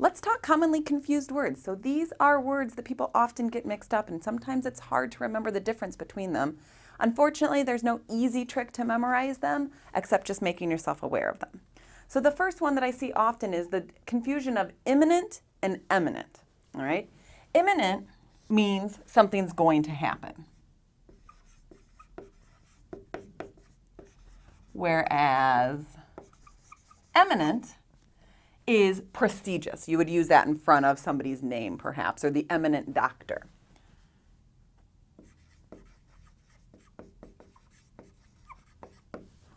Let's talk commonly confused words. So these are words that people often get mixed up, and sometimes it's hard to remember the difference between them. Unfortunately, there's no easy trick to memorize them except just making yourself aware of them. So the first one that I see often is the confusion of imminent and eminent. All right? Imminent means something's going to happen. Whereas eminent is prestigious. You would use that in front of somebody's name, perhaps, or the eminent doctor.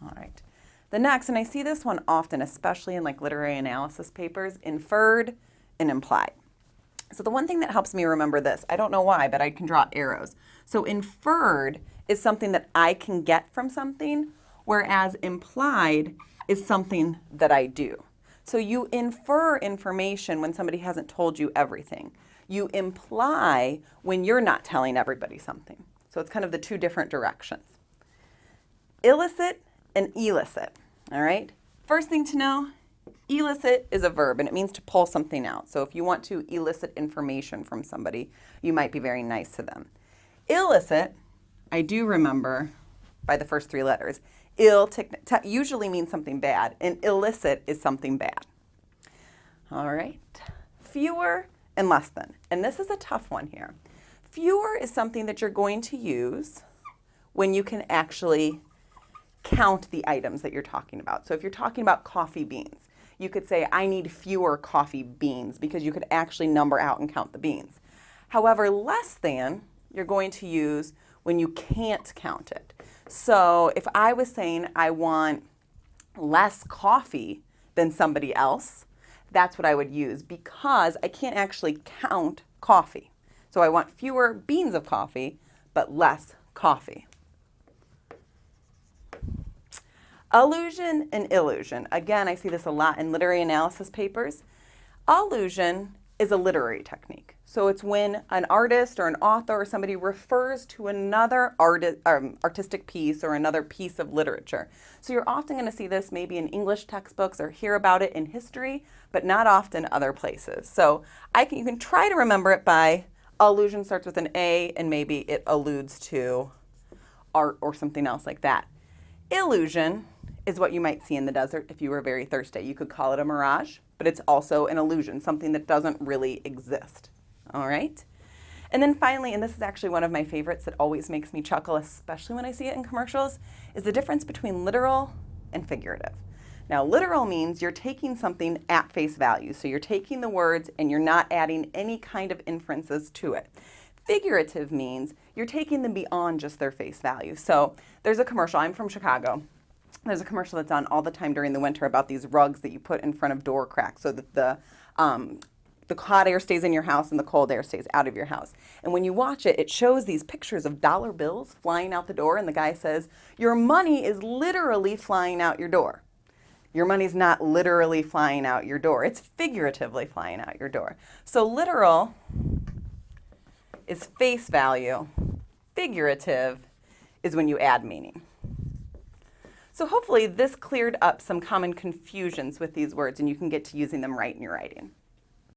All right. The next, and I see this one often, especially in like literary analysis papers, inferred and implied. So the one thing that helps me remember this, I don't know why, but I can draw arrows. So inferred is something that I can get from something, whereas implied is something that I do. So you infer information when somebody hasn't told you everything. You imply when you're not telling everybody something. So it's kind of the two different directions. Illicit and elicit, all right? First thing to know, elicit is a verb and it means to pull something out. So if you want to elicit information from somebody, you might be very nice to them. Illicit, I do remember by the first three letters. Usually means something bad, and illicit is something bad. All right, fewer and less than. And this is a tough one here. Fewer is something that you're going to use when you can actually count the items that you're talking about. So if you're talking about coffee beans, you could say, I need fewer coffee beans, because you could actually number out and count the beans. However, less than, you're going to use when you can't count it. So if I was saying I want less coffee than somebody else, that's what I would use, because I can't actually count coffee. So I want fewer beans of coffee, but less coffee. Allusion and illusion. Again, I see this a lot in literary analysis papers. Allusion is a literary technique. So it's when an artist or an author or somebody refers to another artistic piece or another piece of literature. So you're often going to see this maybe in English textbooks or hear about it in history, but not often other places. So you can try to remember it by allusion starts with an A and maybe it alludes to art or something else like that. Illusion is what you might see in the desert if you were very thirsty. You could call it a mirage, but it's also an illusion, something that doesn't really exist. All right? And then finally, and this is actually one of my favorites that always makes me chuckle, especially when I see it in commercials, is the difference between literal and figurative. Now, literal means you're taking something at face value. So you're taking the words and you're not adding any kind of inferences to it. Figurative means you're taking them beyond just their face value. So there's a commercial, I'm from Chicago. There's a commercial that's on all the time during the winter about these rugs that you put in front of door cracks so that the hot air stays in your house and the cold air stays out of your house. And when you watch it, it shows these pictures of dollar bills flying out the door, and the guy says, your money is literally flying out your door. Your money's not literally flying out your door. It's figuratively flying out your door. So literal is face value. Figurative is when you add meaning. So hopefully this cleared up some common confusions with these words and you can get to using them right in your writing.